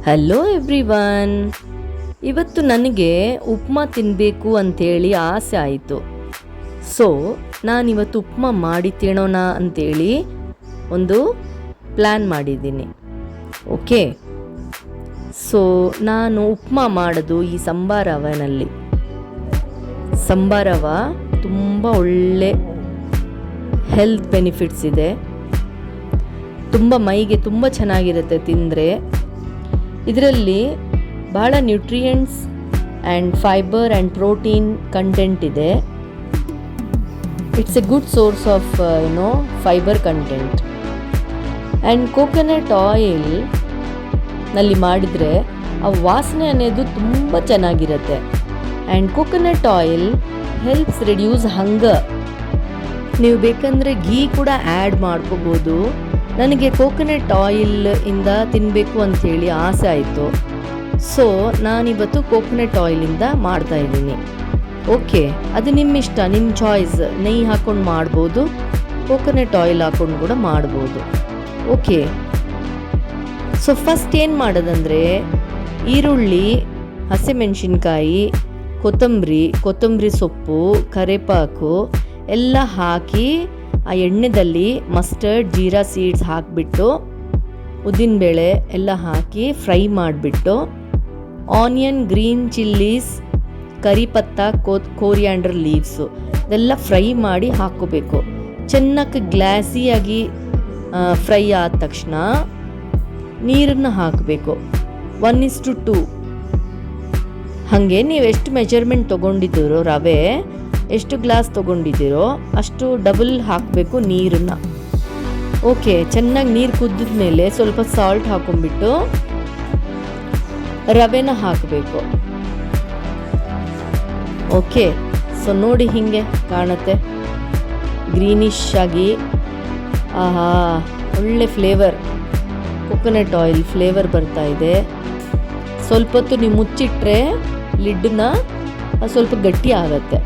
Hello everyone. ಇವತ್ತು ನನಗೆ ಉಪ್ಮಾ ತಿನ್ನಬೇಕು ಅಂಥೇಳಿ ಆಸೆ ಆಯಿತು. ಸೊ ನಾನಿವತ್ತು ಉಪ್ಮಾ ಮಾಡಿ ತಿನ್ನೋಣ ಅಂಥೇಳಿ ಒಂದು ಪ್ಲ್ಯಾನ್ ಮಾಡಿದ್ದೀನಿ. ಓಕೆ, ಸೊ ನಾನು ಉಪ್ಮಾ ಮಾಡೋದು ಈ ಸಂಬಾರ ರವೆನಲ್ಲಿ. ಸಂಬಾರ ರವೆ ತುಂಬ ಒಳ್ಳೆ ಹೆಲ್ತ್ ಬೆನಿಫಿಟ್ಸ್ ಇದೆ. ತುಂಬ ಮೈಗೆ ತುಂಬ ಚೆನ್ನಾಗಿರುತ್ತೆ ತಿಂದರೆ. ಇದರಲ್ಲಿ ಭಾಳ nutrients and fibre and protein content ಇದೆ. It's a good source of fibre content. And coconut oil ನಲ್ಲಿ ಮಾಡಿದರೆ ಆ ವಾಸನೆ ಅನ್ನೋದು ತುಂಬ ಚೆನ್ನಾಗಿರುತ್ತೆ. And coconut oil helps reduce hunger. ನೀವು ಬೇಕಂದರೆ ಘೀ ಕೂಡ ಆ್ಯಡ್ ಮಾಡ್ಕೋಬೋದು. ನನಗೆ ಕೋಕೋನಟ್ ಆಯಿಲ್ ಇಂದ ತಿನ್ನಬೇಕು ಅಂಥೇಳಿ ಆಸೆ ಆಯಿತು. ಸೊ ನಾನಿವತ್ತು ಕೋಕೋನಟ್ ಆಯಿಲಿಂದ ಮಾಡ್ತಾಯಿದ್ದೀನಿ. ಓಕೆ, ಅದು ನಿಮ್ಮ ಇಷ್ಟ, ನಿಮ್ಮ ಚಾಯ್ಸ್. ನೆಯ್ಯಿ ಹಾಕ್ಕೊಂಡು ಮಾಡ್ಬೋದು, ಕೋಕೋನಟ್ ಆಯಿಲ್ ಹಾಕ್ಕೊಂಡು ಕೂಡ ಮಾಡ್ಬೋದು. ಓಕೆ, ಸೊ ಫಸ್ಟ್ ಏನು ಮಾಡೋದಂದರೆ ಈರುಳ್ಳಿ, ಹಸಿಮೆಣಸಿನ್ಕಾಯಿ, ಕೊತ್ತಂಬರಿ ಸೊಪ್ಪು, ಕರಿವೇಪಾಕು ಎಲ್ಲ ಹಾಕಿ ಆ ಎಣ್ಣೆದಲ್ಲಿ ಮಸ್ಟರ್ಡ್, ಜೀರಾ ಸೀಡ್ಸ್ ಹಾಕಿಬಿಟ್ಟು, ಉದ್ದಿನಬೇಳೆ ಎಲ್ಲ ಹಾಕಿ ಫ್ರೈ ಮಾಡಿಬಿಟ್ಟು, ಆನಿಯನ್, ಗ್ರೀನ್ ಚಿಲ್ಲೀಸ್, ಕರಿ ಪತ್ತ, ಕೋರಿಯಾಂಡರ್ ಲೀವ್ಸು ಇದೆಲ್ಲ ಫ್ರೈ ಮಾಡಿ ಹಾಕ್ಕೋಬೇಕು. ಚೆನ್ನಾಗಿ ಗ್ಲಾಸಿಯಾಗಿ ಫ್ರೈ ಆದ ತಕ್ಷಣ ನೀರನ್ನು ಹಾಕಬೇಕು. 1:2. ಹಾಗೆ ನೀವು ಎಷ್ಟು ಮೆಜರ್ಮೆಂಟ್ ತೊಗೊಂಡಿದ್ದೀರೋ, ರವೆ ಎಷ್ಟು ಗ್ಲಾಸ್ ತೊಗೊಂಡಿದ್ದೀರೋ ಅಷ್ಟು ಡಬಲ್ ಹಾಕಬೇಕು ನೀರನ್ನು. ಓಕೆ, ಚೆನ್ನಾಗಿ ನೀರು ಕುದ್ದಿದ ಮೇಲೆ ಸ್ವಲ್ಪ ಸಾಲ್ಟ್ ಹಾಕೊಂಡ್ಬಿಟ್ಟು ರವೆನ ಹಾಕಬೇಕು. ಓಕೆ, ಸೊ ನೋಡಿ ಹಿಂಗೆ ಕಾಣುತ್ತೆ, ಗ್ರೀನಿಶ್ ಆಗಿ. ಆಹಾ, ಒಳ್ಳೆ ಫ್ಲೇವರ್, ಕೋಕೋನಟ್ ಆಯಿಲ್ ಫ್ಲೇವರ್ ಬರ್ತಾ ಇದೆ. ಸ್ವಲ್ಪ ಹೊತ್ತು ನೀವು ಮುಚ್ಚಿಟ್ರೆ ಲಿಡ್ಡನ್ನ ಸ್ವಲ್ಪ ಗಟ್ಟಿ ಆಗುತ್ತೆ.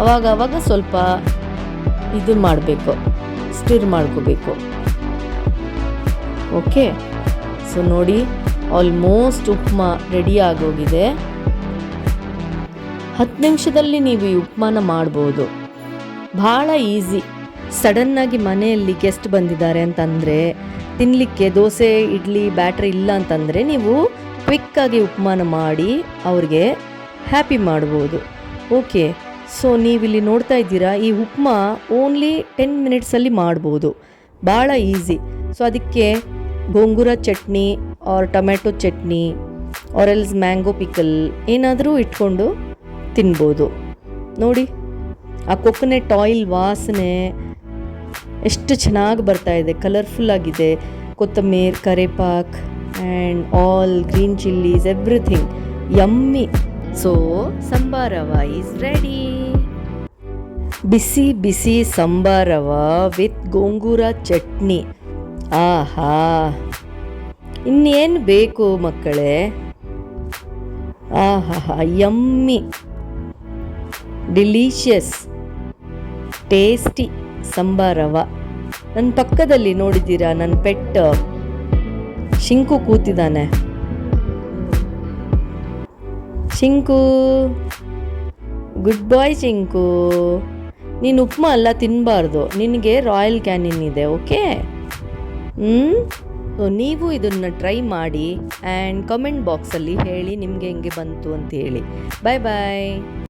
ಅವಾಗ ಸ್ವಲ್ಪ ಇದು ಮಾಡಬೇಕು, ಸ್ಟಿರ್ ಮಾಡ್ಕೋಬೇಕು. ಓಕೆ, ಸೊ ನೋಡಿ ಆಲ್ಮೋಸ್ಟ್ ಉಪ್ಮಾ ರೆಡಿ ಆಗೋಗಿದೆ. 10 ನಿಮಿಷದಲ್ಲಿ ನೀವು ಈ ಉಪ್ಮಾನ ಮಾಡ್ಬೋದು. ಭಾಳ ಈಸಿ. ಸಡನ್ನಾಗಿ ಮನೆಯಲ್ಲಿ ಗೆಸ್ಟ್ ಬಂದಿದ್ದಾರೆ ಅಂತಂದರೆ, ತಿನ್ನಲಿಕ್ಕೆ ದೋಸೆ ಇಡ್ಲಿ ಬ್ಯಾಟ್ರಿ ಇಲ್ಲ ಅಂತಂದರೆ ನೀವು ಕ್ವಿಕ್ಕಾಗಿ ಉಪ್ಮಾನ ಮಾಡಿ ಅವ್ರಿಗೆ ಹ್ಯಾಪಿ ಮಾಡ್ಬೋದು. ಓಕೆ, ಸೊ ನೀವಿಲ್ಲಿ ನೋಡ್ತಾ ಇದ್ದೀರಾ, ಈ ಉಪ್ಮಾ ಓನ್ಲಿ 10 ಮಿನಿಟ್ಸಲ್ಲಿ ಮಾಡ್ಬೋದು. ಭಾಳ ಈಸಿ. ಸೊ ಅದಕ್ಕೆ gongura chutney or tomato chutney or else mango pickle ಏನಾದರೂ ಇಟ್ಕೊಂಡು ತಿನ್ಬೋದು. ನೋಡಿ, ಆ ಕೋಕೋನಟ್ ಆಯಿಲ್ ವಾಸನೆ ಎಷ್ಟು ಚೆನ್ನಾಗಿ ಬರ್ತಾ ಇದೆ, ಕಲರ್ಫುಲ್ ಆಗಿದೆ. ಕೊತ್ತಂಬರಿ, ಕರಿವೇಪಾಕು and all green chillies, everything yummy. So ಸಂಬಾರ ರವೆ ಈಸ್ ರೆಡಿ. ಬಿಸಿ ಬಿಸಿ ಸಂಬಾರ ರವೆ ವಿತ್ ಗೋಂಗೂರ ಚಟ್ನಿ. ಆಹಾ, ಇನ್ನೇನು ಬೇಕು ಮಕ್ಕಳೇ. ಆಹಾ, ಯಮ್ಮಿ, ಡಿಲೀಷಿಯಸ್, ಟೇಸ್ಟಿ ಸಂಬಾರ ರವೆ. ನನ್ನ ಪಕ್ಕದಲ್ಲಿ ನೋಡಿದ್ದೀರಾ, ನನ್ನ ಪೆಟ್ ಶಿಂಕು ಕೂತಿದ್ದಾನೆ. ಶಿಂಕು, ಗುಡ್ ಬಾಯ್ ಶಿಂಕು. ನೀನು ಉಪ್ಮಾ ಎಲ್ಲ ತಿನ್ನಬಾರ್ದು, ನಿನಗೆ ರಾಯಲ್ ಕ್ಯಾನಿನ್ ಇದೆ. ಓಕೆ, ಸೊ ನೀವು ಇದನ್ನು ಟ್ರೈ ಮಾಡಿ ಆ್ಯಂಡ್ ಕಮೆಂಟ್ ಬಾಕ್ಸಲ್ಲಿ ಹೇಳಿ ನಿಮಗೆ ಹೆಂಗೆ ಬಂತು ಅಂತ ಹೇಳಿ. ಬಾಯ್ ಬಾಯ್.